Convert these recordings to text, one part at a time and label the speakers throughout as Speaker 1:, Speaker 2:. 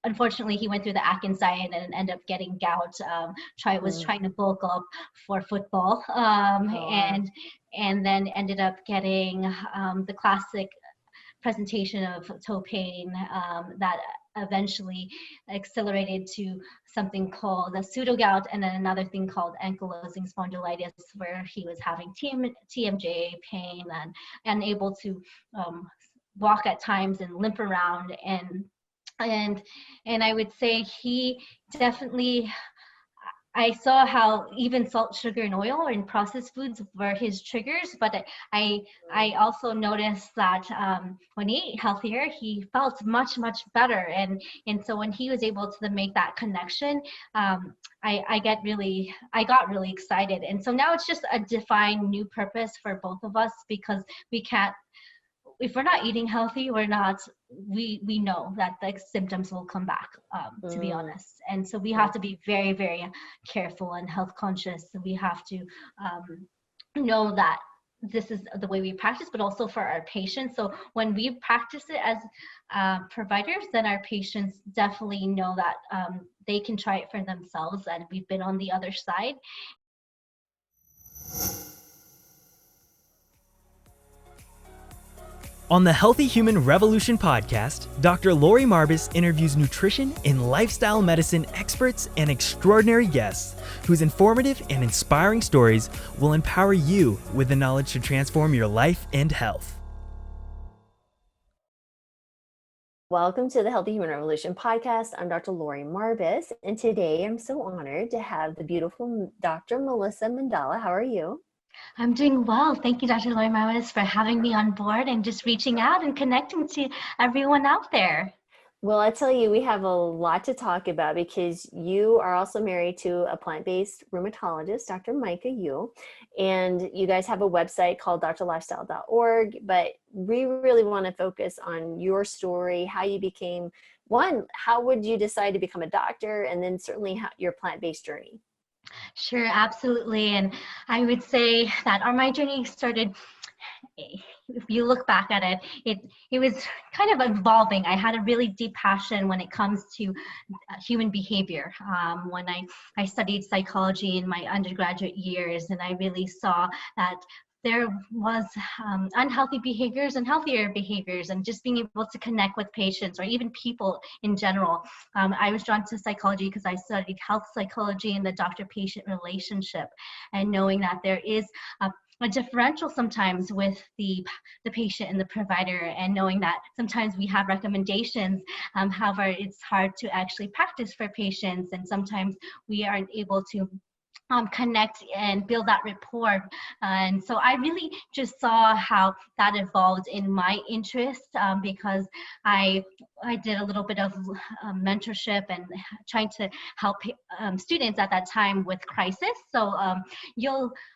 Speaker 1: unfortunately, he went through the Atkins diet and ended up getting gout. Was trying to bulk up for football, and then ended up getting the classic presentation of toe pain that eventually accelerated to something called a pseudogout, and then another thing called ankylosing spondylitis, where he was having TMJ pain and unable to walk at times and limp around, and I would say he definitely, I saw how even salt, sugar, and oil and processed foods were his triggers, but I also noticed that when he ate healthier, he felt much better, and so when he was able to make that connection, I got really excited, and so now it's just a defined new purpose for both of us, because we can't. If we're not eating healthy, we know that the symptoms will come back, to be honest. And so we have to be very, very careful and health conscious. We have to know that this is the way we practice, but also for our patients. So when we practice it as providers, then our patients definitely know that they can try it for themselves, and we've been on the other side.
Speaker 2: On the Healthy Human Revolution podcast, Dr. Laurie Marbas interviews nutrition and lifestyle medicine experts and extraordinary guests whose informative and inspiring stories will empower you with the knowledge to transform your life and health.
Speaker 3: Welcome to the Healthy Human Revolution podcast. I'm Dr. Laurie Marbas, and today I'm so honored to have the beautiful Dr. Melissa Mondala. How are you?
Speaker 1: I'm doing well. Thank you, Dr. Laurie Marbas, for having me on board and just reaching out and connecting to everyone out there.
Speaker 3: Well, I tell you, we have a lot to talk about because you are also married to a plant-based rheumatologist, Dr. Micah Yu, and you guys have a website called drlifestyle.org, but we really want to focus on your story, how you became one, how would you decide to become a doctor, and then certainly your plant-based journey.
Speaker 1: Sure, absolutely. And I would say that my journey started, if you look back at it, it was kind of evolving. I had a really deep passion when it comes to human behavior. When I studied psychology in my undergraduate years, and I really saw that there was unhealthy behaviors and healthier behaviors, and just being able to connect with patients or even people in general. I was drawn to psychology because I studied health psychology and the doctor-patient relationship, and knowing that there is a differential sometimes with the patient and the provider, and knowing that sometimes we have recommendations, however, it's hard to actually practice for patients, and sometimes we aren't able to connect and build that rapport. And so I really just saw how that evolved in my interest, because I did a little bit of mentorship and trying to help students at that time with crisis. So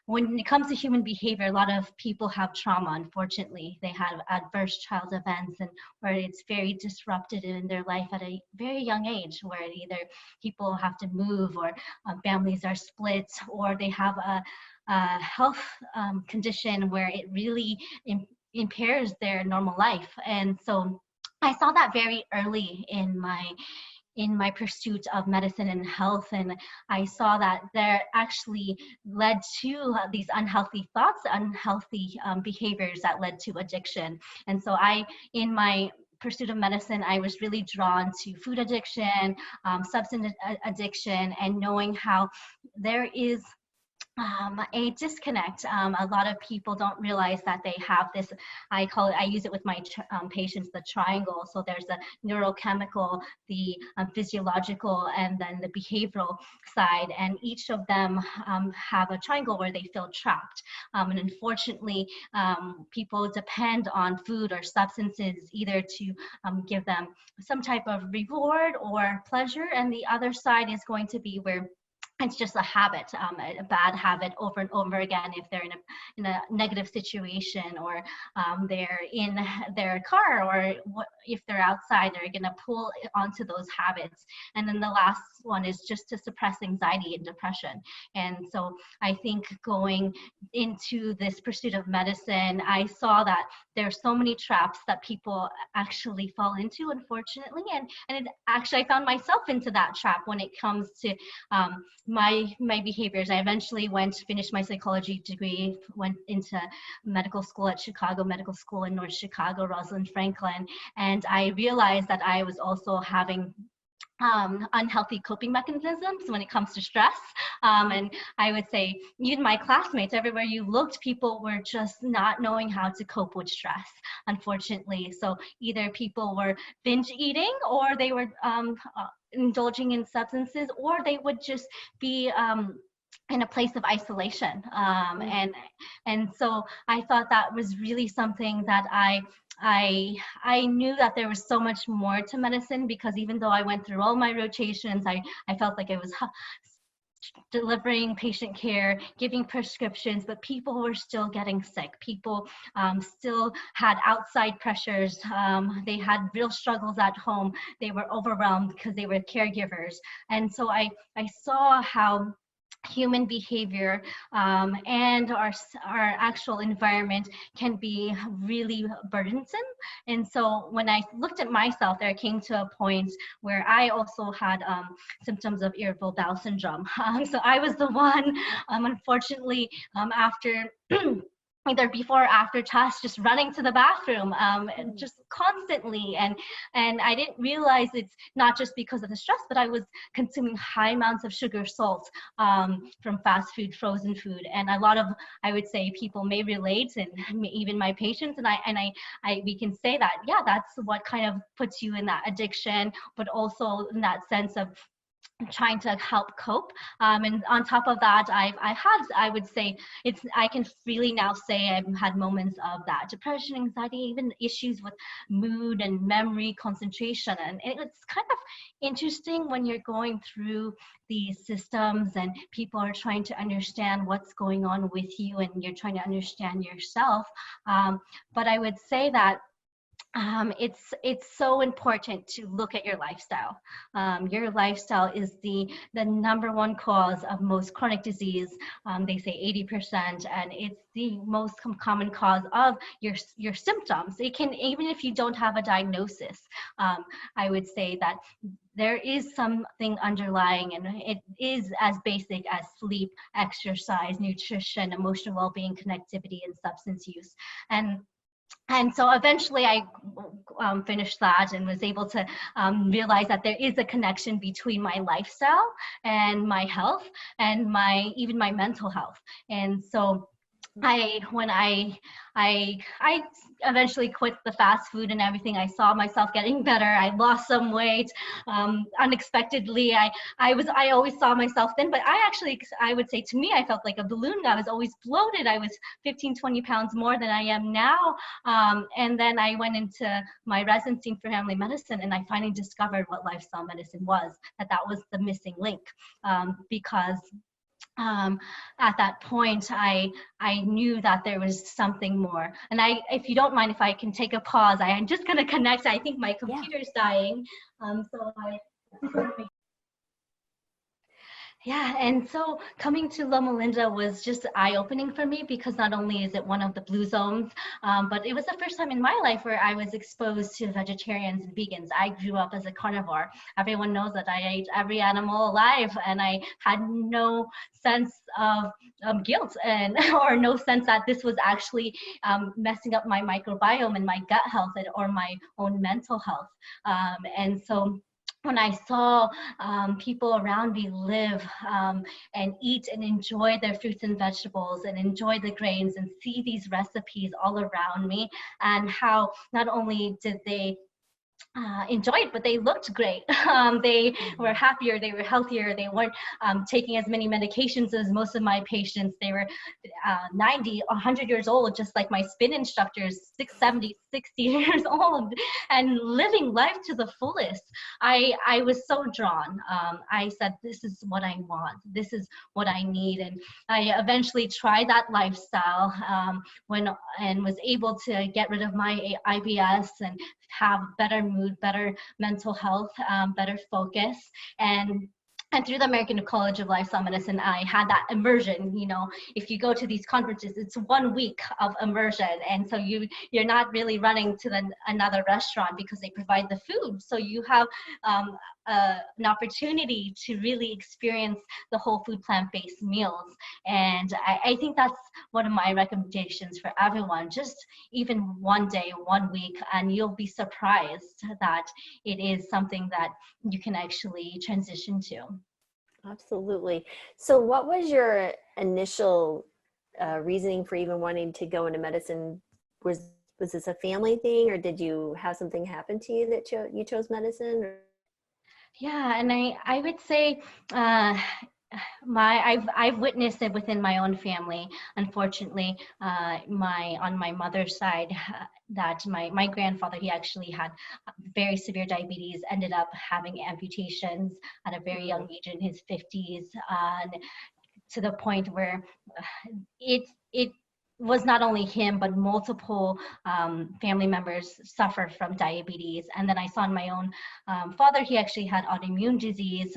Speaker 1: when it comes to human behavior, a lot of people have trauma, unfortunately. They have adverse child events, and where it's very disrupted in their life at a very young age, where either people have to move, or families are split, or they have a health condition where it really impairs their normal life. And so I saw that very early in my pursuit of medicine and health, and I saw that there actually led to these unhealthy thoughts, unhealthy behaviors that led to addiction. And so in my pursuit of medicine, I was really drawn to food addiction, substance addiction, and knowing how there is a disconnect. A lot of people don't realize that they have this, I use it with my patients, the triangle. So there's the neurochemical, the physiological, and then the behavioral side. And each of them have a triangle where they feel trapped. And unfortunately, people depend on food or substances either to give them some type of reward or pleasure. And the other side is going to be where it's just a habit, a bad habit over and over again. If they're in a negative situation, or they're in their car, or if they're outside, they're going to pull onto those habits. And then the last one is just to suppress anxiety and depression. And so I think going into this pursuit of medicine, I saw that there's so many traps that people actually fall into, unfortunately. And it actually, I found myself into that trap when it comes to my behaviors. I eventually finished my psychology degree, went into medical school at Chicago Medical School in North Chicago, Rosalind Franklin, and I realized that I was also having unhealthy coping mechanisms when it comes to stress. And I would say even my classmates, everywhere you looked, people were just not knowing how to cope with stress, unfortunately. So either people were binge eating, or they were indulging in substances, or they would just be in a place of isolation. And so I thought that was really something that I knew that there was so much more to medicine, because even though I went through all my rotations, I felt like I was delivering patient care, giving prescriptions, but people were still getting sick. People still had outside pressures. They had real struggles at home. They were overwhelmed because they were caregivers. And so I saw how human behavior and our actual environment can be really burdensome. And so when I looked at myself, there came to a point where I also had symptoms of irritable bowel syndrome. So I was the one, unfortunately, after either before or after tests, just running to the bathroom, just constantly. And I didn't realize it's not just because of the stress, but I was consuming high amounts of sugar, salt, from fast food, frozen food. And a lot of, I would say, people may relate, and even my patients, and we can say that, yeah, that's what kind of puts you in that addiction, but also in that sense of trying to help cope. And on top of that, I would say I can freely now say I've had moments of that depression, anxiety, even issues with mood and memory, concentration. And it's kind of interesting when you're going through these systems and people are trying to understand what's going on with you, and you're trying to understand yourself. But I would say that it's so important to look at your lifestyle. Your lifestyle is the number one cause of most chronic disease. They say 80%, and it's the most common cause of your symptoms. It can, even if you don't have a diagnosis, I would say that there is something underlying, and it is as basic as sleep, exercise, nutrition, emotional well-being, connectivity, and substance use. And so eventually I finished that and was able to realize that there is a connection between my lifestyle and my health and even my mental health. And so when I eventually quit the fast food and everything, I saw myself getting better. I lost some weight unexpectedly. I always saw myself thin, but I would say, to me, I felt like a balloon. I was always bloated. I was 15, 20 pounds more than I am now. And then I went into my residency for family medicine, and I finally discovered what lifestyle medicine was, that was the missing link, because at that point, I knew that there was something more. And if you don't mind, if I can take a pause, I'm just going to connect. I think my computer's dying. Yeah, and so coming to Loma Linda was just eye-opening for me, because not only is it one of the blue zones, but it was the first time in my life where I was exposed to vegetarians and vegans. I grew up as a carnivore. Everyone knows that I ate every animal alive, and I had no sense of guilt or no sense that this was actually messing up my microbiome and my gut health or my own mental health. And so when I saw people around me live and eat and enjoy their fruits and vegetables and enjoy the grains and see these recipes all around me, and how not only did they enjoyed, but they looked great. They were happier, they were healthier, they weren't taking as many medications as most of my patients. They were 90, 100 years old, just like my spin instructors, 70, 60 years old, and living life to the fullest. I was so drawn. I said, this is what I want. This is what I need. And I eventually tried that lifestyle and was able to get rid of my IBS and have better mood, better mental health, better focus. And through the American College of Lifestyle Medicine, I had that immersion. You know, if you go to these conferences, it's 1 week of immersion. And so you're not really running to another restaurant because they provide the food. So you have an opportunity to really experience the whole food plant-based meals. And I think that's one of my recommendations for everyone. Just even 1 day, 1 week, and you'll be surprised that it is something that you can actually transition to.
Speaker 3: Absolutely. So what was your initial reasoning for even wanting to go into medicine? Was this a family thing, or did you have something happen to you that you chose medicine? Or?
Speaker 1: Yeah, and I would say I've witnessed it within my own family. Unfortunately, on my mother's side, that my grandfather, he actually had very severe diabetes, ended up having amputations at a very young age in his 50s, and to the point where it was not only him, but multiple family members suffer from diabetes. And then I saw in my own father, he actually had autoimmune disease.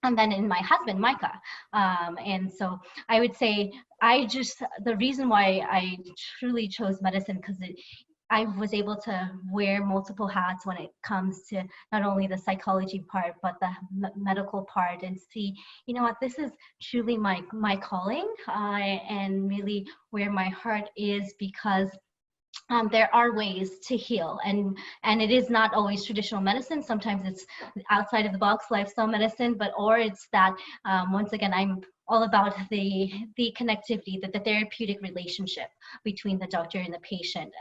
Speaker 1: And then in my husband, Micah. And so I would say the reason why I truly chose medicine, because I was able to wear multiple hats when it comes to not only the psychology part, but the medical part, and see, you know what, this is truly my calling, and really where my heart is, because there are ways to heal, and it is not always traditional medicine. Sometimes it's outside of the box lifestyle medicine, or it's that once again, I'm all about the connectivity, the therapeutic relationship between the doctor and the patient.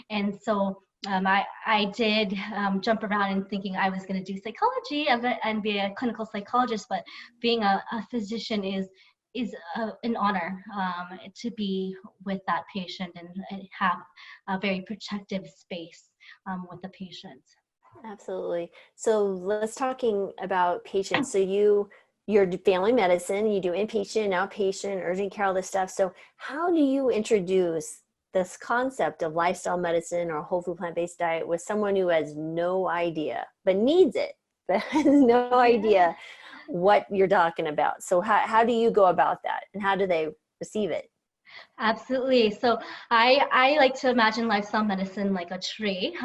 Speaker 1: And so I did jump around in thinking I was going to do psychology and be a clinical psychologist, but being a physician is an honor to be with that patient and have a very protective space with the patient.
Speaker 3: Absolutely. So let's talking about patients. So you're family medicine, you do inpatient, outpatient, urgent care, all this stuff. So how do you introduce this concept of lifestyle medicine or whole food plant-based diet with someone who has no idea, but needs it, but has no idea what you're talking about? So how do you go about that, and how do they receive it?
Speaker 1: Absolutely. So I like to imagine lifestyle medicine like a tree.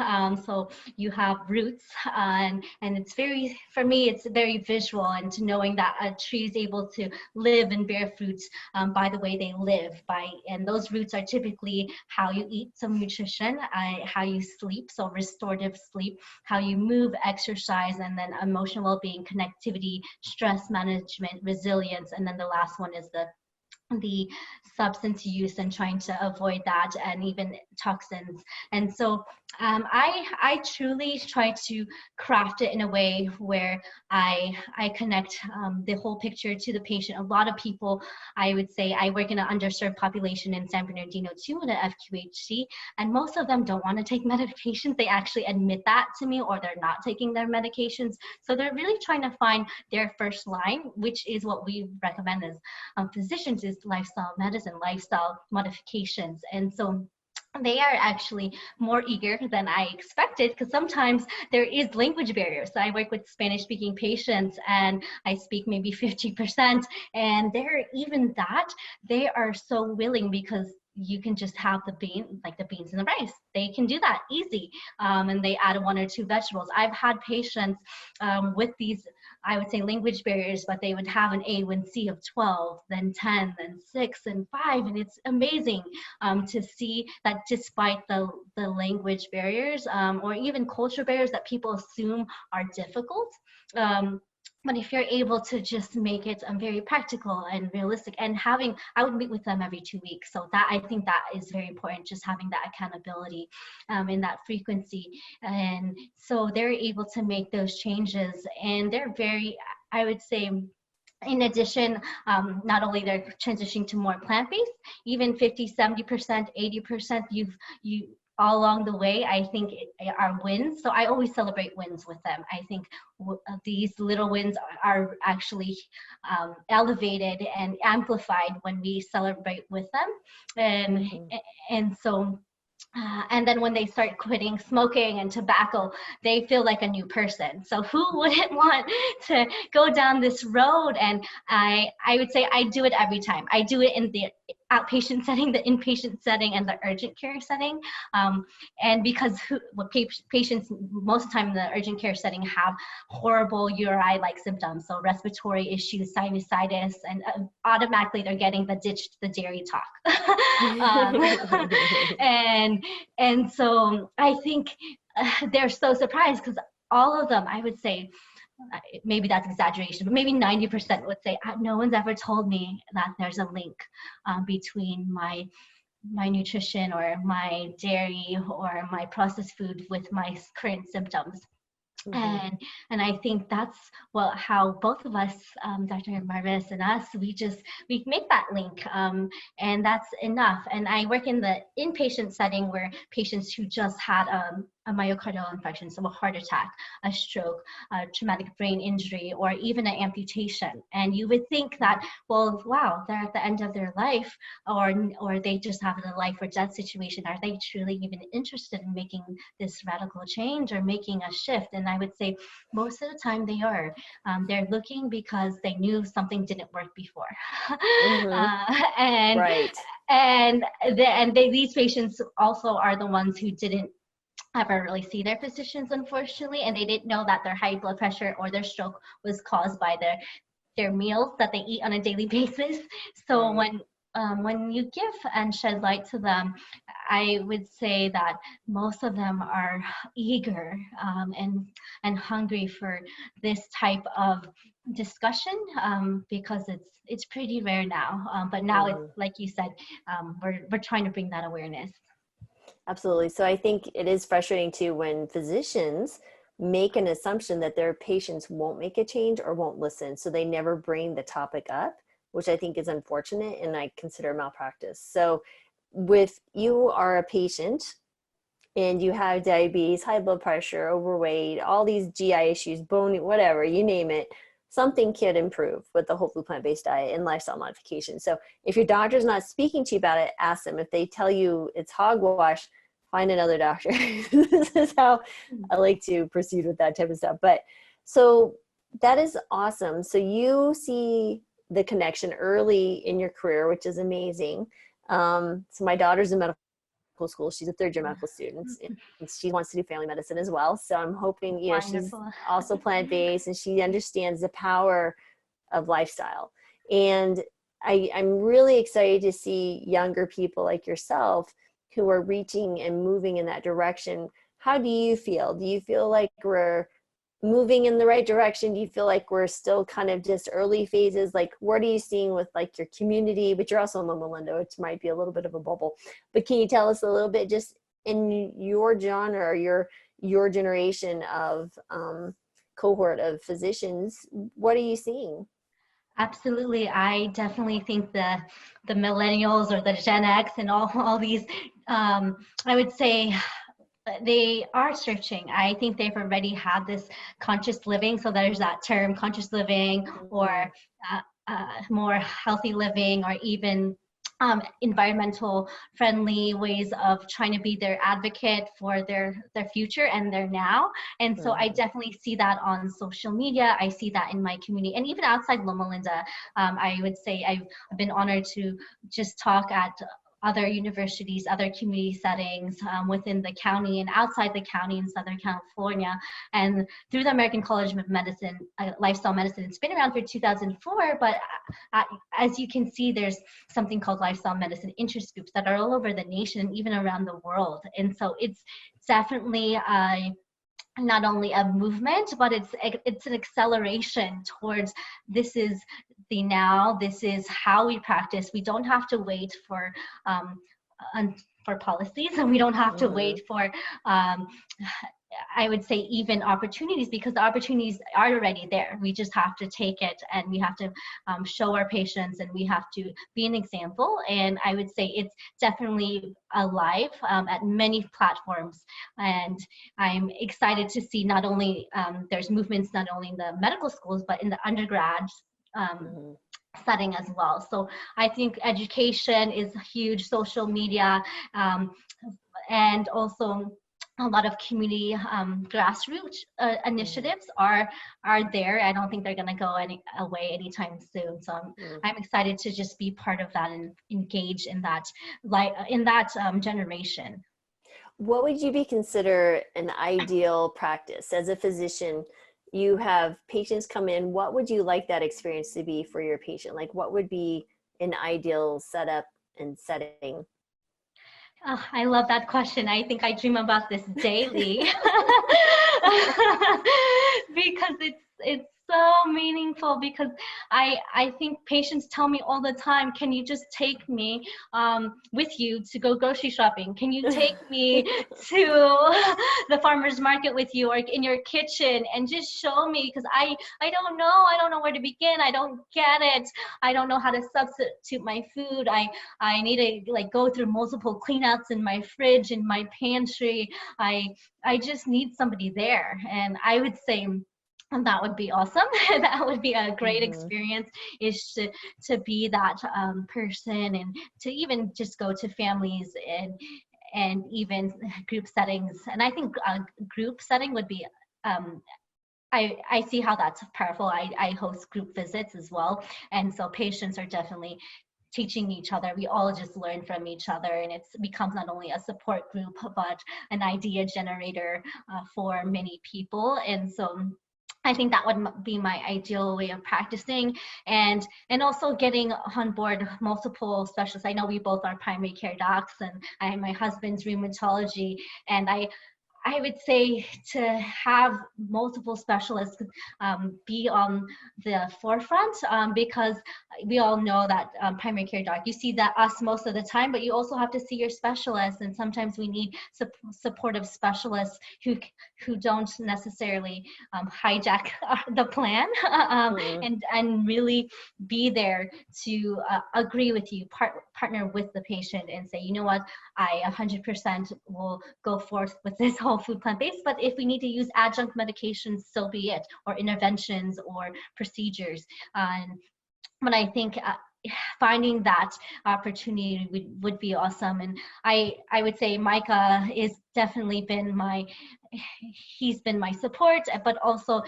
Speaker 1: So you have roots, and it's very, for me, it's very visual, and to knowing that a tree is able to live and bear fruits by the way they live. And those roots are typically how you eat, some nutrition, how you sleep, so restorative sleep, how you move, exercise, and then emotional well-being, connectivity, stress management, resilience, and then the last one is the substance use and trying to avoid that, and even toxins. And so I truly try to craft it in a way where I connect the whole picture to the patient. A lot of people, I would say, I work in an underserved population in San Bernardino too, in an FQHC, and most of them don't want to take medications. They actually admit that to me, or they're not taking their medications. So they're really trying to find their first line, which is what we recommend as physicians, is lifestyle medicine, lifestyle modifications. And so they are actually more eager than I expected, because sometimes there is language barriers. So I work with Spanish speaking patients and I speak maybe 50%, and they're even that, they are so willing, because you can just have the beans and the rice. They can do that easy. And they add 1 or 2 vegetables. I've had patients with these, I would say, language barriers, but they would have an A1C of 12, then 10, then 6, and 5. And it's amazing to see that despite the language barriers or even culture barriers that people assume are difficult, But if you're able to just make it very practical and realistic, and I would meet with them every 2 weeks. So that, I think that is very important, just having that accountability and that frequency. And so they're able to make those changes, and they're very, I would say, in addition, not only they're transitioning to more plant-based, even 50, 70%, 80%, you all along the way, I think are wins. So I always celebrate wins with them. I think these little wins are actually elevated and amplified when we celebrate with them. And so and then when they start quitting smoking and tobacco, they feel like a new person. So who wouldn't want to go down this road? And I would say I do it every time. I do it in the outpatient setting, the inpatient setting, and the urgent care setting. And because patients most of the time in the urgent care setting have horrible URI-like symptoms, so respiratory issues, sinusitis, and automatically they're getting the ditch the dairy talk. And so I think they're so surprised, because all of them, I would say, maybe that's exaggeration, but maybe 90% would say, no one's ever told me that there's a link between my nutrition or my dairy or my processed food with my current symptoms. And I think that's how both of us, Dr. Marbas and us, we make that link, and that's enough. And I work in the inpatient setting where patients who just had a myocardial infarction, so a heart attack, a stroke, a traumatic brain injury, or even an amputation. And you would think that, well, wow, they're at the end of their life, or they just have a life or death situation. Are they truly even interested in making this radical change or making a shift? And I would say most of the time they are. They're looking because they knew something didn't work before. These patients also are the ones who didn't ever really see their physicians, unfortunately, and they didn't know that their high blood pressure or their stroke was caused by their meals that they eat on a daily basis. So when you give and shed light to them, I would say that most of them are eager and hungry for this type of discussion, because it's pretty rare now. But now it's, like you said, we're trying to bring that awareness.
Speaker 3: Absolutely. So I think it is frustrating too when physicians make an assumption that their patients won't make a change or won't listen. So they never bring the topic up, which I think is unfortunate and I consider malpractice. So with you are a patient and you have diabetes, high blood pressure, overweight, all these GI issues, bone, whatever, you name it, something can improve with the whole food plant-based diet and lifestyle modification. So if your doctor's not speaking to you about it, ask them. If they tell you it's hogwash, find another doctor. This is how I like to proceed with that type of stuff. But so that is awesome. So you see the connection early in your career, which is amazing. So my daughter's in medical school. She's a third-year medical student, and she wants to do family medicine as well. So I'm hoping, she's also plant-based and she understands the power of lifestyle. And I'm really excited to see younger people like yourself who are reaching and moving in that direction. How do you feel? Do you feel like we're moving in the right direction? Do you feel like we're still kind of just early phases? Like, what are you seeing with like your community? But you're also in Loma Linda, which might be a little bit of a bubble. But can you tell us a little bit just in your genre or your generation of cohort of physicians, what are you seeing?
Speaker 1: Absolutely. I definitely think the millennials or the Gen X and all these, I would say, they are searching. I think they've already had this conscious living. So there's that term, conscious living, or more healthy living, or even environmental friendly ways of trying to be their advocate for their future and their now. And so I definitely see that on social media. I see that in my community, and even outside Loma Linda. I would say I've been honored to just talk at other universities, other community settings within the county and outside the county in Southern California. And through the American College of Medicine, Lifestyle Medicine, it's been around for 2004, but as you can see, there's something called Lifestyle Medicine interest groups that are all over the nation, even around the world. And so it's definitely not only a movement, but it's an acceleration towards this is the now, this is how we practice. We don't have to wait um, for policies, and we don't have to wait for um, I would say even opportunities, because the opportunities are already there. We just have to take it, and we have to show our patients, and we have to be an example. And I would say it's definitely alive at many platforms. And I'm excited to see not only there's movements not only in the medical schools, but in the undergrad setting as well. So I think education is huge, social media, and also a lot of community grassroots initiatives are there. I don't think they're going to go away anytime soon. So I'm excited to just be part of that and engage in that generation.
Speaker 3: What would you be consider an ideal practice as a physician? You have patients come in. What would you like that experience to be for your patient? Like, what would be an ideal setup and setting?
Speaker 1: Oh, I love that question. I think I dream about this daily because it's so meaningful, because I think patients tell me all the time, can you just take me with you to go grocery shopping? Can you take me to the farmer's market with you, or in your kitchen, and just show me, because I don't know where to begin. I don't get it. I don't know how to substitute my food. I need to like go through multiple cleanouts in my fridge, in my pantry. I just need somebody there. And I would say, and that would be awesome. That would be a great experience, is to be that person, and to even just go to families and even group settings. And I think group setting would be I see how that's powerful. I host group visits as well, and so patients are definitely teaching each other. We all just learn from each other, and it becomes not only a support group, but an idea generator for many people. And so I think that would be my ideal way of practicing, and also getting on board multiple specialists. I know we both are primary care docs, and my husband's rheumatology, and I would say to have multiple specialists be on the forefront, because we all know that primary care doc, you see that us most of the time, but you also have to see your specialists, and sometimes we need supportive specialists who don't necessarily hijack the plan, and really be there to agree with you, partner with the patient, and say, you know what, I 100% will go forth with this whole food plant-based, but if we need to use adjunct medications, so be it, or interventions or procedures. But I think finding that opportunity would be awesome. And I would say Micah is definitely he's been my support, but also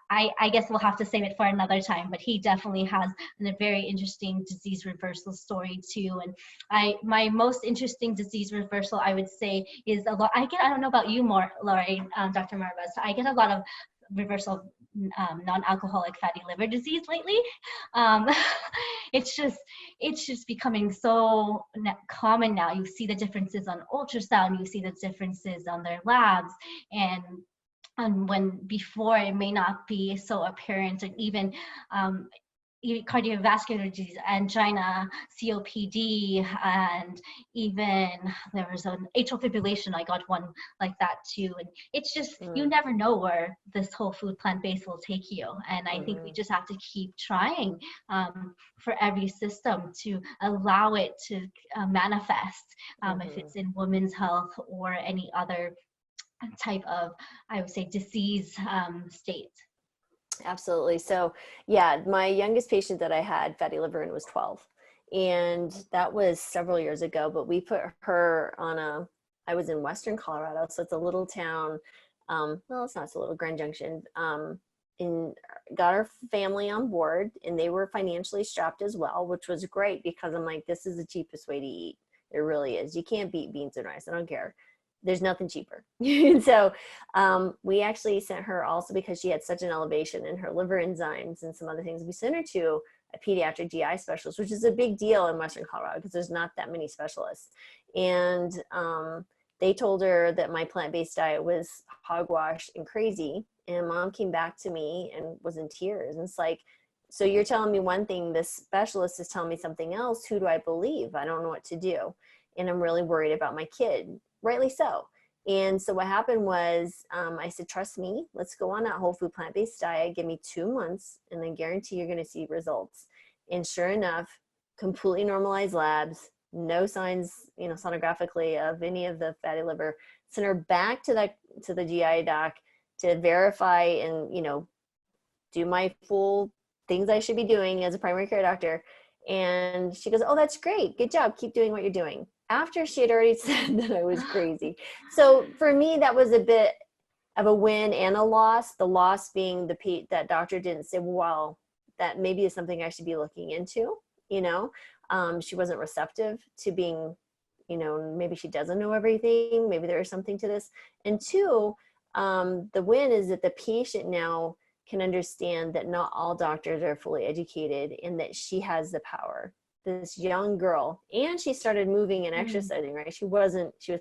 Speaker 1: I guess we'll have to save it for another time, but he definitely has a very interesting disease reversal story too. And my most interesting disease reversal, I would say, is I don't know about you more, Laurie, Dr. Marbas, I get a lot of reversal non-alcoholic fatty liver disease lately. It's just becoming so common now. You see the differences on ultrasound, you see the differences on their labs, and when before it may not be so apparent. And even cardiovascular disease, angina, COPD, and even there was an atrial fibrillation. I got one like that too. And it's just, you never know where this whole food plant-based will take you. And I think we just have to keep trying for every system to allow it to manifest, if it's in women's health or any other type of, I would say, disease state.
Speaker 3: Absolutely. So yeah, my youngest patient that I had fatty liver in was 12, and that was several years ago, but we put her on I was in Western Colorado. So it's a little town. Well, it's not so little, Grand Junction, and got our family on board, and they were financially strapped as well, which was great, because I'm like, this is the cheapest way to eat. It really is. You can't beat beans and rice. I don't care. There's nothing cheaper. And so we actually sent her, also because she had such an elevation in her liver enzymes and some other things, we sent her to a pediatric GI specialist, which is a big deal in Western Colorado because there's not that many specialists. And they told her that my plant-based diet was hogwash and crazy. And mom came back to me and was in tears. And it's like, so you're telling me one thing, this specialist is telling me something else. Who do I believe? I don't know what to do. And I'm really worried about my kid, rightly so. And so what happened was I said, trust me, let's go on that whole food plant-based diet. Give me 2 months and I guarantee you're going to see results. And sure enough, completely normalized labs, no signs, sonographically of any of the fatty liver. Sent her back to the GI doc to verify and, do my full things I should be doing as a primary care doctor. And she goes, oh, that's great. Good job. Keep doing what you're doing. After she had already said that I was crazy. So for me, that was a bit of a win and a loss. The loss being that doctor didn't say, well, that maybe is something I should be looking into, she wasn't receptive to being, maybe she doesn't know everything. Maybe there is something to this. And two, the win is that the patient now can understand that not all doctors are fully educated and that she has the power. This young girl, and she started moving and exercising, right? She was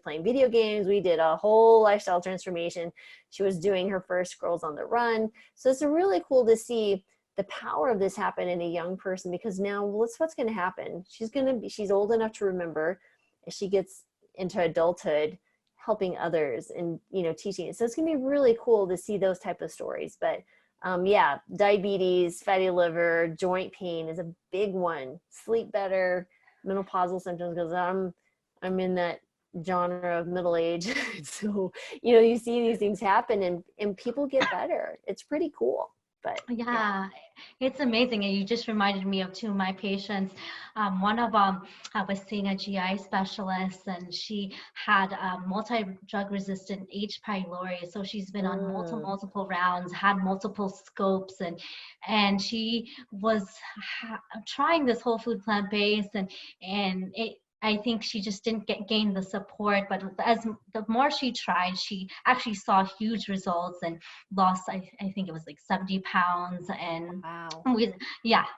Speaker 3: playing video games. We did a whole lifestyle transformation. She was doing her first Girls on the Run. So it's really cool to see the power of this happen in a young person, because now what's going to happen? She's old enough to remember as she gets into adulthood, helping others and, teaching. So it's going to be really cool to see those type of stories. But diabetes, fatty liver, joint pain is a big one. Sleep better, menopausal symptoms, because I'm in that genre of middle age. So, you see these things happen and people get better. It's pretty cool. But
Speaker 1: yeah, it's amazing. And you just reminded me of two of my patients. One of them, I was seeing a GI specialist, and she had multi-drug resistant H. pylori. So she's been on multiple rounds, had multiple scopes, and she was trying this whole food plant-based, and I think she just didn't gain the support, but as the more she tried, she actually saw huge results and lost, I think it was like 70 pounds. And
Speaker 3: wow.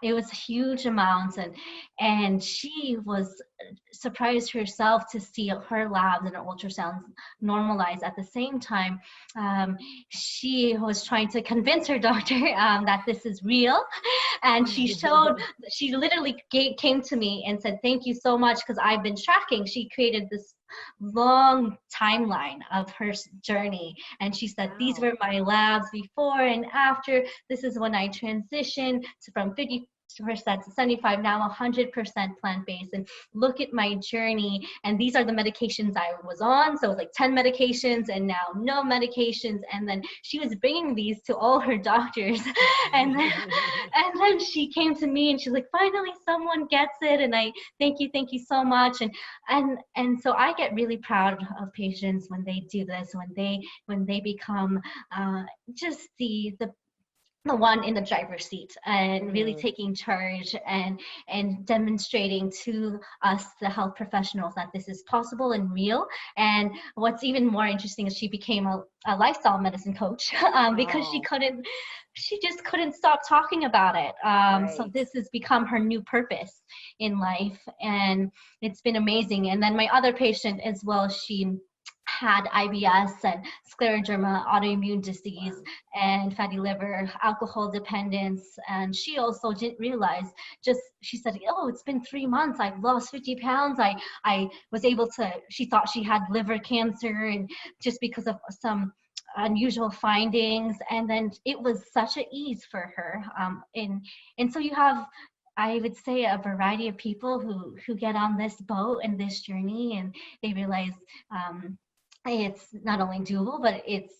Speaker 1: It was huge amounts. And she was surprised herself to see her labs and her ultrasounds normalize. At the same time, she was trying to convince her doctor that this is real. And she literally came to me and said, thank you so much, because I've been tracking. She created this long timeline of her journey. And she said, these were my labs before and after. This is when I transitioned from 50% to 75, now 100% plant-based, and look at my journey. And these are the medications I was on. So it was like 10 medications and now no medications. And then she was bringing these to all her doctors. and then she came to me and she's like, finally someone gets it. And I thank you so much. And so I get really proud of patients when they do this, when they become just the one in the driver's seat and really taking charge and demonstrating to us, the health professionals, that this is possible and real. And what's even more interesting is she became a lifestyle medicine coach because she just couldn't stop talking about it. So this has become her new purpose in life, and it's been amazing. And then my other patient as well, she had IBS and scleroderma, autoimmune disease, and fatty liver, alcohol dependence. And she also didn't realize, she said, oh, it's been 3 months. I've lost 50 pounds. I was able to, she thought she had liver cancer, and just because of some unusual findings. And then it was such an ease for her. And so you have, I would say, a variety of people who get on this boat and this journey, and they realize it's not only doable, but it's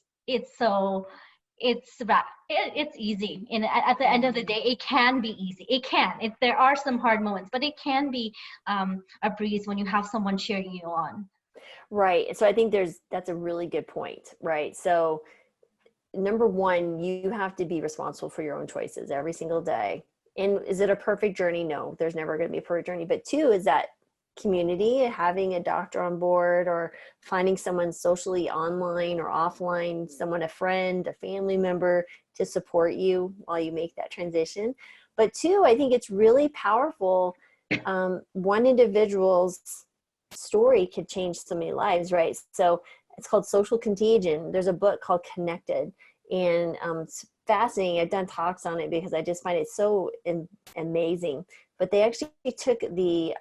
Speaker 1: easy. And at the end of the day, it can be easy. It can. There are some hard moments, but it can be a breeze when you have someone cheering you on.
Speaker 3: Right. So I think that's a really good point, right? So number one, you have to be responsible for your own choices every single day. And is it a perfect journey? No, there's never going to be a perfect journey. But two, is that community, having a doctor on board, or finding someone socially online or offline, a friend, a family member to support you while you make that transition. But two, I think it's really powerful. One individual's story could change so many lives, right? So it's called Social Contagion. There's a book called Connected, and it's fascinating. I've done talks on it because I just find it so amazing. But they actually took the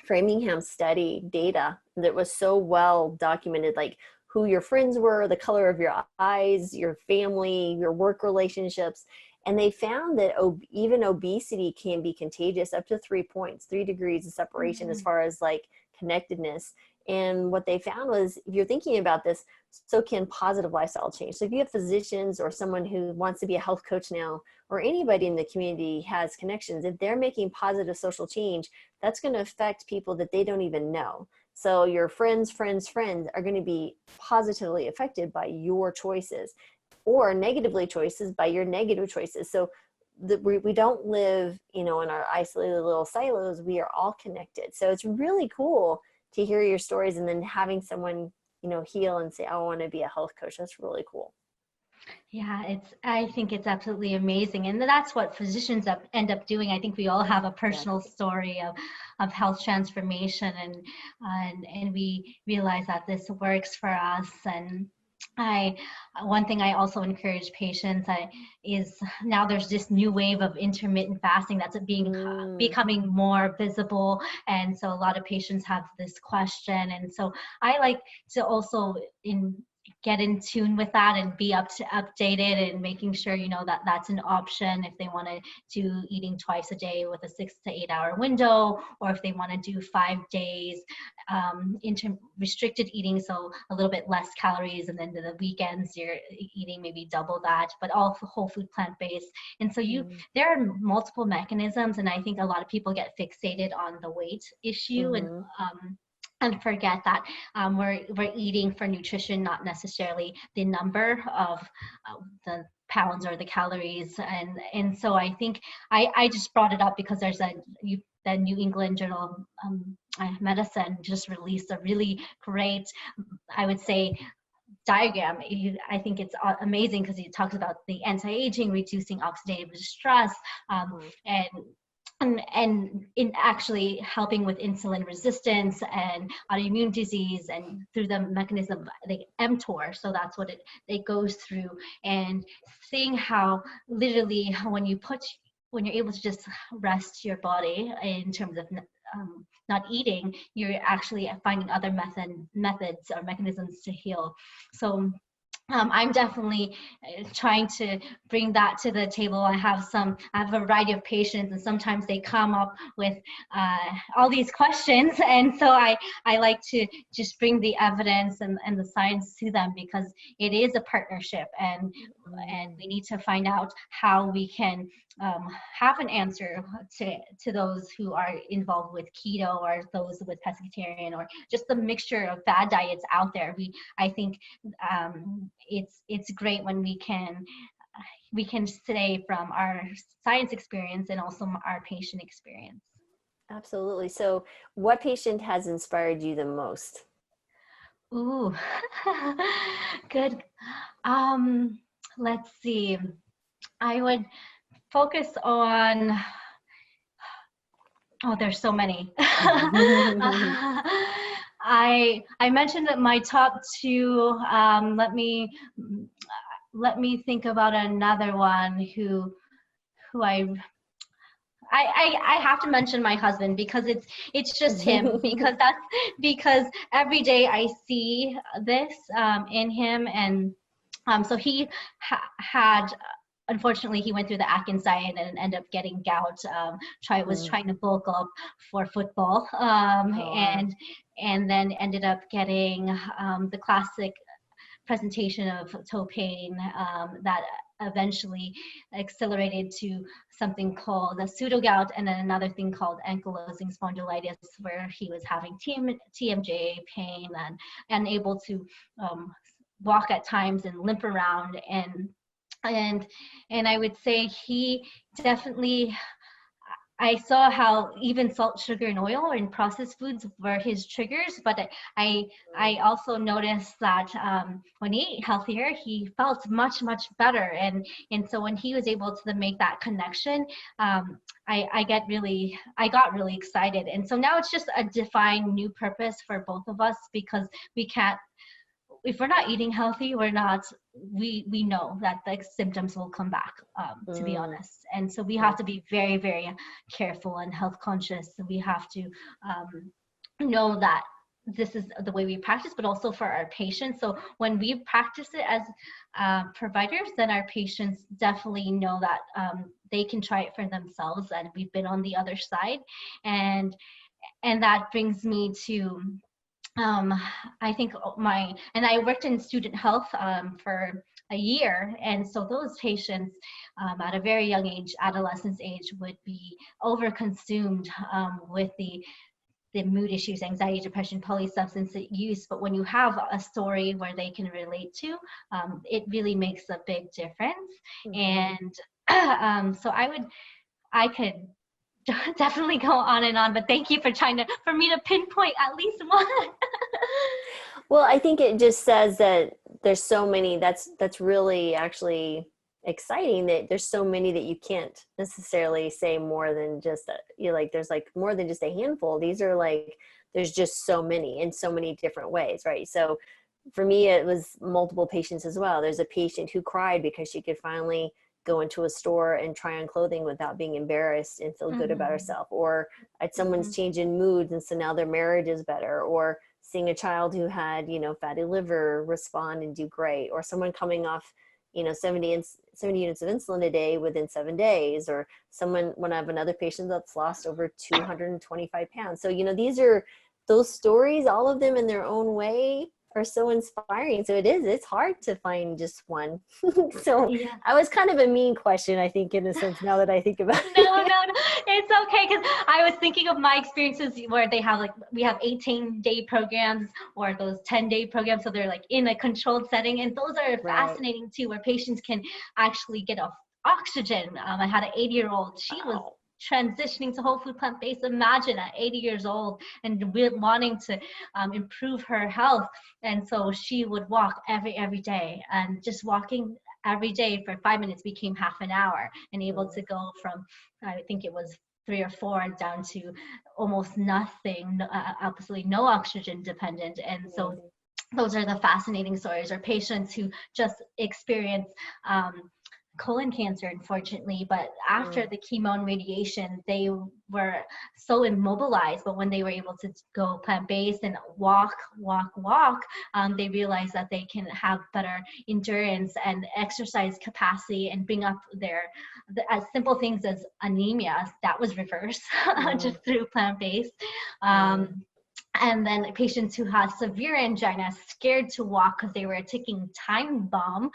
Speaker 3: Framingham study data that was so well documented, like who your friends were, the color of your eyes, your family, your work relationships. And they found that even obesity can be contagious up to 3 points, 3 degrees of separation as far as like connectedness. And what they found was, if you're thinking about this, so can positive lifestyle change. So if you have physicians or someone who wants to be a health coach now, or anybody in the community has connections, if they're making positive social change, that's going to affect people that they don't even know. So your friends are going to be positively affected by your choices, or negatively choices by your negative choices. So we don't live, in our isolated little silos. We are all connected. So it's really cool to hear your stories, and then having someone, heal and say, I want to be a health coach. That's really cool.
Speaker 1: Yeah, I think it's absolutely amazing. And that's what physicians end up doing. I think we all have a personal story of health transformation, and we realize that this works for us. And one thing I also encourage patients is, now there's this new wave of intermittent fasting that's becoming more visible, and so a lot of patients have this question, and so I like to also get in tune with that and be updated, and making sure that that's an option if they want to do eating twice a day with a 6 to 8 hour window, or if they want to do 5 days restricted eating, so a little bit less calories, and then the weekends you're eating maybe double that, but all whole food, plant-based. And so there are multiple mechanisms, and I think a lot of people get fixated on the weight issue, and forget that we're eating for nutrition, not necessarily the number of the pounds or the calories. And so I think I just brought it up because there's the New England Journal of Medicine just released a really great, I would say, diagram. I think it's amazing because it talks about the anti-aging, reducing oxidative stress, and in actually helping with insulin resistance and autoimmune disease, and through the mechanism of the mTOR. So that's what it goes through, and seeing how literally when you're able to just rest your body in terms of not eating, you're actually finding other methods or mechanisms to heal. So I'm definitely trying to bring that to the table. I have a variety of patients, and sometimes they come up with all these questions, and so I like to just bring the evidence and the science to them, because it is a partnership, and we need to find out how we can have an answer to those who are involved with keto, or those with pescatarian, or just the mixture of fad diets out there. I think it's great when we can say from our science experience and also our patient experience.
Speaker 3: Absolutely. So what patient has inspired you the most?
Speaker 1: Ooh, good. Let's see. I would focus on, there's so many. I mentioned that my top two. Let me think about another one who I have to mention my husband, because it's just him, because every day I see this in him, and so he had. Unfortunately, he went through the Atkins diet and ended up getting gout. Was trying to bulk up for football, and then ended up getting the classic presentation of toe pain that eventually accelerated to something called the pseudogout, and then another thing called ankylosing spondylitis, where he was having TMJ pain and unable to walk at times and limp around, and I would say he definitely I saw how even salt, sugar, and oil and processed foods were his triggers, but I also noticed that when he ate healthier, he felt much, much better. And so when he was able to make that connection, I got really excited. And so now it's just a defined new purpose for both of us, because we can't, if we're not eating healthy, we know that the symptoms will come back, to be honest. And so we have to be very, very careful and health conscious. We have to know that this is the way we practice, but also for our patients. So when we practice it as providers, then our patients definitely know that they can try it for themselves, and we've been on the other side. And that brings me to I think I worked in student health for a year. And so those patients at a very young age, adolescence age, would be overconsumed with the mood issues, anxiety, depression, polysubstance use. But when you have a story where they can relate to, it really makes a big difference. And so I could definitely go on and on, but thank you for for me to pinpoint at least one.
Speaker 3: Well, I think it just says that there's so many, that's really actually exciting, that there's so many that you can't necessarily say more than just there's like more than just a handful. These are like, there's just so many in so many different ways, right? So for me, it was multiple patients as well. There's a patient who cried because she could finally go into a store and try on clothing without being embarrassed and feel good about herself, or at someone's changing moods, and so now their marriage is better, or seeing a child who had, fatty liver respond and do great, or someone coming off, 70 units of insulin a day within 7 days, or when I have another patient that's lost over 225 pounds. So, these are those stories, all of them in their own way are so inspiring. So it's hard to find just one. So yeah. I was kind of a mean question, I think, in a sense, now that I think about it.
Speaker 1: No, it's okay. Because I was thinking of my experiences where they have we have 18-day programs or those 10-day programs. So they're in a controlled setting. And those are fascinating too, where patients can actually get oxygen. I had an 80-year-old, she was transitioning to whole food plant-based. Imagine at 80 years old and wanting to improve her health, and so she would walk every day, and just walking every day for 5 minutes became half an hour, and able to go from, I think it was 3 or 4 down to almost nothing, absolutely no oxygen dependent. And so those are the fascinating stories, or patients who just experience colon cancer, unfortunately, but after the chemo and radiation, they were so immobilized. But when they were able to go plant-based and walk, they realized that they can have better endurance and exercise capacity, and bring up as simple things as anemia that was reversed just through plant-based. And then patients who had severe angina, scared to walk because they were a ticking time bomb,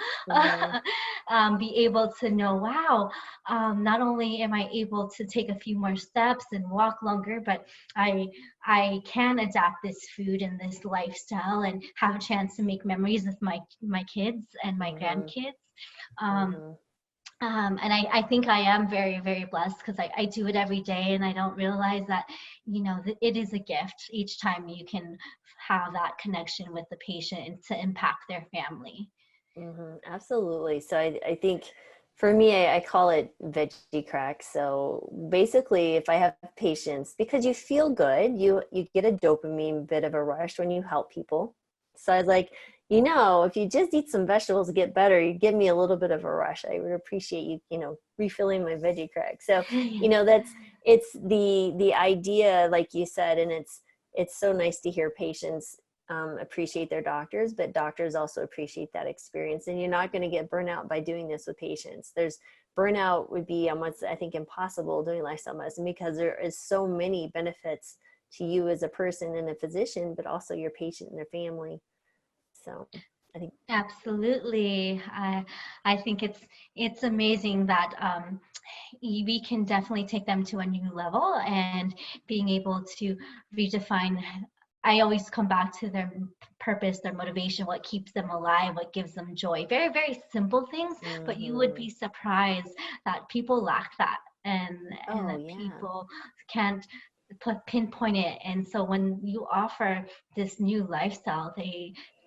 Speaker 1: be able to know, wow, not only am I able to take a few more steps and walk longer, but I can adapt this food and this lifestyle and have a chance to make memories with my kids and my grandkids. And I think I am very, very blessed, because I do it every day, and I don't realize that, it is a gift each time you can have that connection with the patient and to impact their family.
Speaker 3: Absolutely. So I think for me, I call it veggie crack. So basically, if I have patients, because you feel good, you get a dopamine bit of a rush when you help people. So I was like, if you just eat some vegetables to get better, you give me a little bit of a rush. I would appreciate you, refilling my veggie crack. So, it's the idea, like you said, and it's so nice to hear patients appreciate their doctors, but doctors also appreciate that experience. And you're not going to get burnout by doing this with patients. Burnout would be almost, I think, impossible doing lifestyle medicine, because there is so many benefits to you as a person and a physician, but also your patient and their family. So I think
Speaker 1: absolutely. I think it's amazing that we can definitely take them to a new level, and being able to redefine. I always come back to their purpose, their motivation, what keeps them alive, what gives them joy. Very, very simple things, but you would be surprised that people lack that. and
Speaker 3: Oh,
Speaker 1: that
Speaker 3: yeah.
Speaker 1: people can't pinpoint it. And so when you offer this new lifestyle,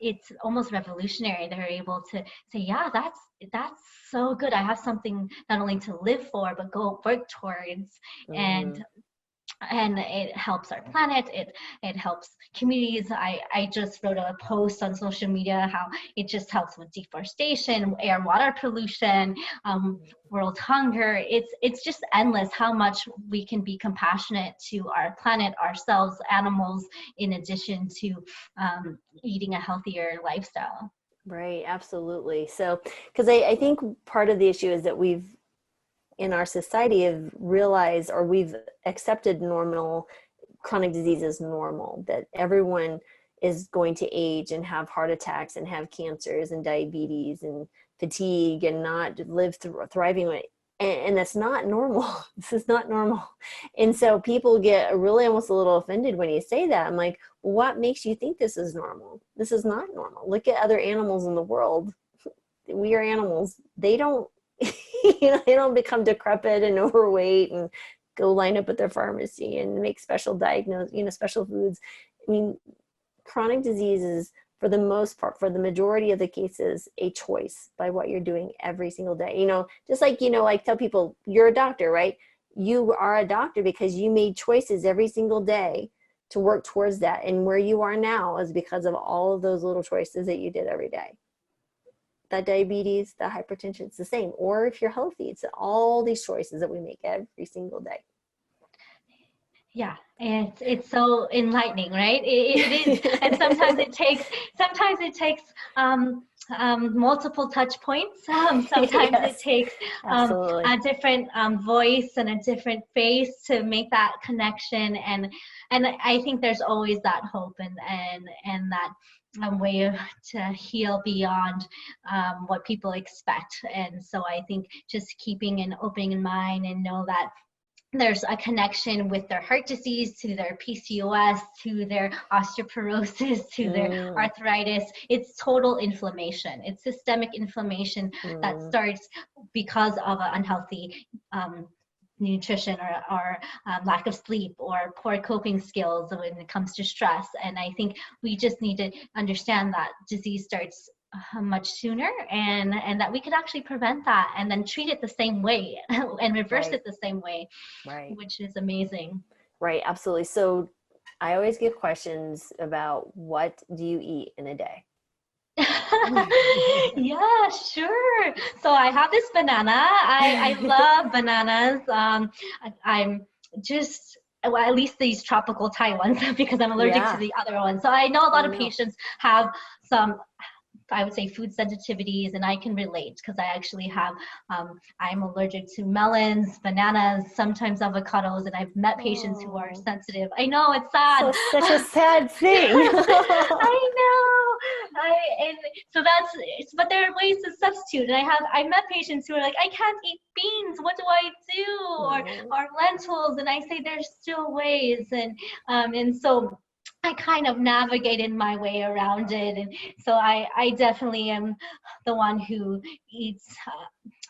Speaker 1: it's almost revolutionary. They're able to say, yeah, that's so good. I have something not only to live for, but go work towards.
Speaker 3: Mm-hmm.
Speaker 1: And it helps our planet. It helps communities. I just wrote a post on social media how it just helps with deforestation, air water pollution, world hunger. It's just endless how much we can be compassionate to our planet, ourselves, animals, in addition to eating a healthier lifestyle.
Speaker 3: Right, absolutely. So, because I think part of the issue is that we've, in our society, have realized, or we've accepted normal chronic disease as normal, that everyone is going to age and have heart attacks and have cancers and diabetes and fatigue and not live thriving. And that's not normal. This is not normal. And so people get really almost a little offended when you say that. I'm like, what makes you think this is normal? This is not normal. Look at other animals in the world. We are animals. They don't, they don't become decrepit and overweight and go line up at their pharmacy and make special special foods. I mean, chronic disease is, for the most part, for the majority of the cases, a choice by what you're doing every single day. Just like, like tell people, you're a doctor, right? You are a doctor because you made choices every single day to work towards that. And where you are now is because of all of those little choices that you did every day. That diabetes, the hypertension, it's the same. Or if you're healthy, it's all these choices that we make every single day.
Speaker 1: Yeah, and it's so enlightening, right? It is, and sometimes it takes multiple touch points. Sometimes
Speaker 3: Yes,
Speaker 1: it takes
Speaker 3: absolutely.
Speaker 1: a different voice and a different face to make that connection, and I think there's always that hope and that way to heal beyond what people expect. And so I think just keeping an open mind and know that there's a connection with their heart disease, to their PCOS, to their osteoporosis, to their arthritis. It's total inflammation. It's systemic inflammation that starts because of an unhealthy nutrition or lack of sleep or poor coping skills when it comes to stress. And I think we just need to understand that disease starts much sooner, and that we could actually prevent that and then treat it the same way and reverse it the same way, which is amazing.
Speaker 3: Right, absolutely. So I always get questions about, what do you eat in a day?
Speaker 1: Yeah, sure. So I have this banana. I love bananas. I'm just, well, at least these tropical Thai ones, because I'm allergic to the other ones. So I know a lot of patients have some, I would say, food sensitivities, and I can relate because I actually have, I'm allergic to melons, bananas, sometimes avocados, and I've met patients who are sensitive. I know, it's sad.
Speaker 3: So such a sad thing.
Speaker 1: I know. And so but there are ways to substitute. And I met patients who are like, I can't eat beans. What do I do? Or lentils. And I say there's still ways. And so I kind of navigated my way around it. And so I definitely am the one who eats,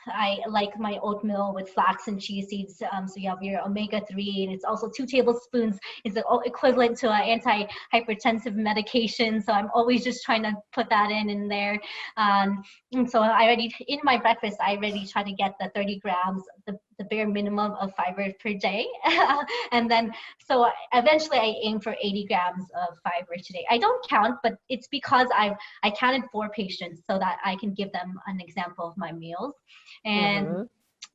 Speaker 1: I like my oatmeal with flax and chia seeds. So you have your omega-3, and it's also 2 tablespoons. It's equivalent to an anti-hypertensive medication. So I'm always just trying to put that in there. And so in my breakfast, I already try to get the 30 grams, the bare minimum of fiber per day. And then, so eventually I aim for 80 grams of fiber today. I don't count, but it's because I counted 4 patients so that I can give them an example of my meals.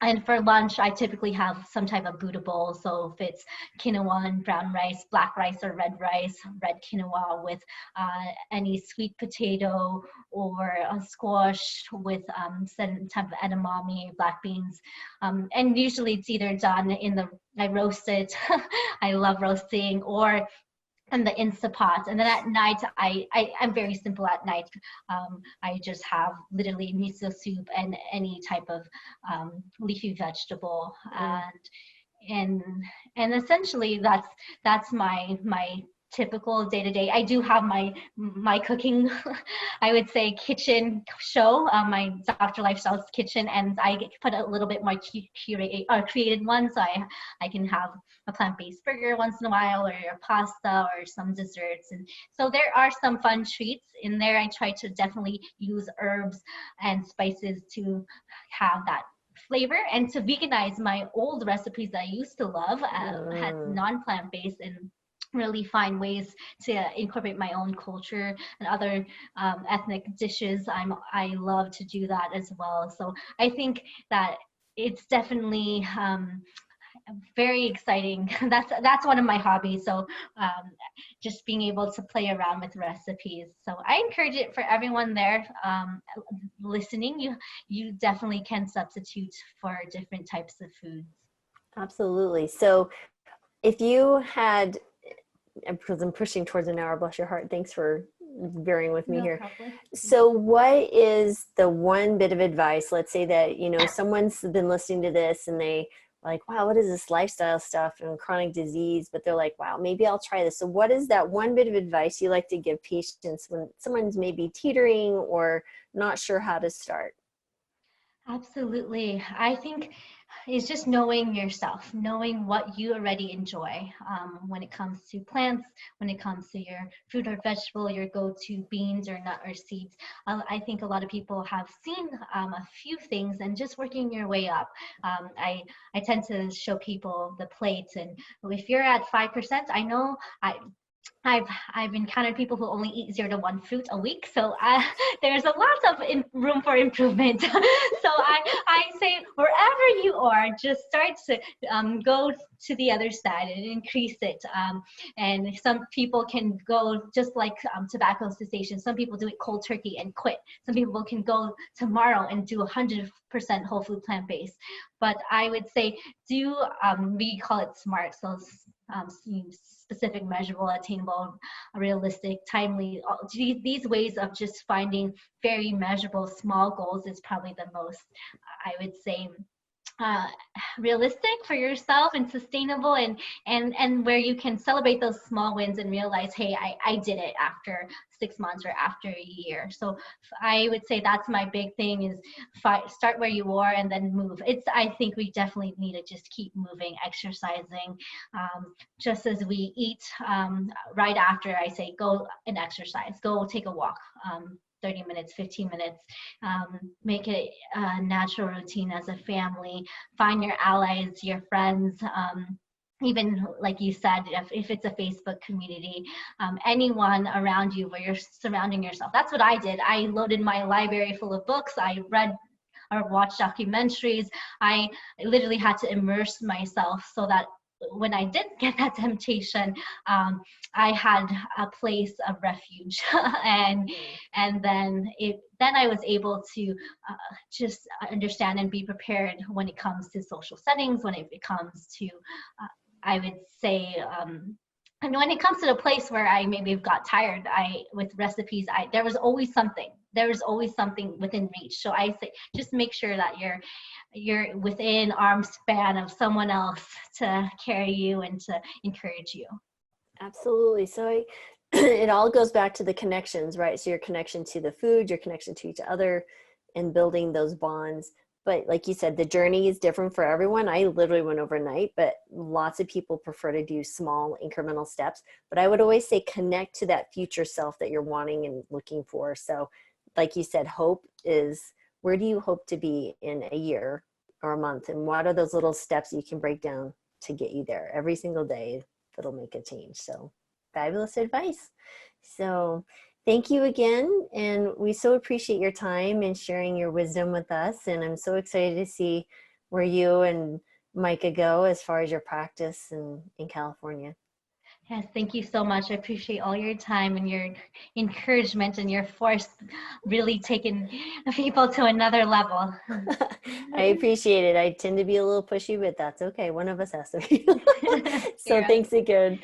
Speaker 1: And for lunch, I typically have some type of Buddha bowl. So if it's quinoa and brown rice, black rice or red rice, red quinoa with any sweet potato, or a squash with some type of edamame, black beans. And usually it's either done I roast it. I love roasting, or and the Instapot. And then at night, I'm very simple at night. I just have literally miso soup and any type of leafy vegetable. And essentially that's my typical day to day. I do have my cooking, I would say, kitchen show, my Dr. Lifestyle's kitchen, and I put a little bit more created one, so I can have a plant-based burger once in a while, or a pasta, or some desserts. And so there are some fun treats in there. I try to definitely use herbs and spices to have that flavor, and to veganize my old recipes that I used to love, had non-plant based, and really find ways to incorporate my own culture and other ethnic dishes. I love to do that as well. So I think that it's definitely very exciting. That's one of my hobbies. So just being able to play around with recipes. So I encourage it for everyone there listening. You definitely can substitute for different types of foods.
Speaker 3: Absolutely. So if you had, because I'm pushing towards an hour, bless your heart, thanks for bearing with me
Speaker 1: No
Speaker 3: here.
Speaker 1: problem.
Speaker 3: So what is the one bit of advice? Let's say that, you know, someone's been listening to this and they like, wow, what is this lifestyle stuff and chronic disease? But they're like, wow, maybe I'll try this. So what is that one bit of advice you like to give patients when someone's maybe teetering or not sure how to start?
Speaker 1: Absolutely. I think it's just knowing yourself, knowing what you already enjoy when it comes to plants, when it comes to your fruit or vegetable, your go-to beans or nut or seeds. I think a lot of people have seen a few things and just working your way up. I tend to show people the plates, and if you're at 5%, I know I've encountered people who only eat 0 to 1 fruit a week, so there's a lot of room for improvement. So I say wherever you are, just start to go to the other side and increase it. And some people can go just like tobacco cessation. Some people do it cold turkey and quit. Some people can go tomorrow and do 100% whole food plant-based. But I would say do, we call it SMART, so specific, measurable, attainable, realistic, timely. These ways of just finding very measurable small goals is probably the most, I would say, realistic for yourself and sustainable, and where you can celebrate those small wins and realize, hey, I did it after 6 months or after a year. So I would say that's my big thing, is start where you are and then move. I think we definitely need to just keep moving, exercising. Just as we eat, right after I say go and exercise, go take a walk. 30 minutes, 15 minutes, make it a natural routine as a family, find your allies, your friends, even like you said, if it's a Facebook community, anyone around you where you're surrounding yourself. That's what I did. I loaded my library full of books. I read or watched documentaries. I literally had to immerse myself so that when I did get that temptation, I had a place of refuge, and then I was able to just understand and be prepared when it comes to social settings, when it comes to, I would say, and when it comes to the place where I maybe got tired, with recipes, there was always something. There's always something within reach. So I say, just make sure that you're within arm's span of someone else to carry you and to encourage you.
Speaker 3: Absolutely. So it all goes back to the connections, right? So your connection to the food, your connection to each other, and building those bonds. But like you said, the journey is different for everyone. I literally went overnight, but lots of people prefer to do small incremental steps. But I would always say connect to that future self that you're wanting and looking for. So like you said, hope is, where do you hope to be in a year or a month? And what are those little steps you can break down to get you there every single day that'll make a change? So fabulous advice. So thank you again. And we so appreciate your time and sharing your wisdom with us. And I'm so excited to see where you and Micah go as far as your practice in California.
Speaker 1: Yes, thank you so much. I appreciate all your time and your encouragement and your force, really taking people to another level.
Speaker 3: I appreciate it. I tend to be a little pushy, but that's okay. One of us has to be. So thanks again.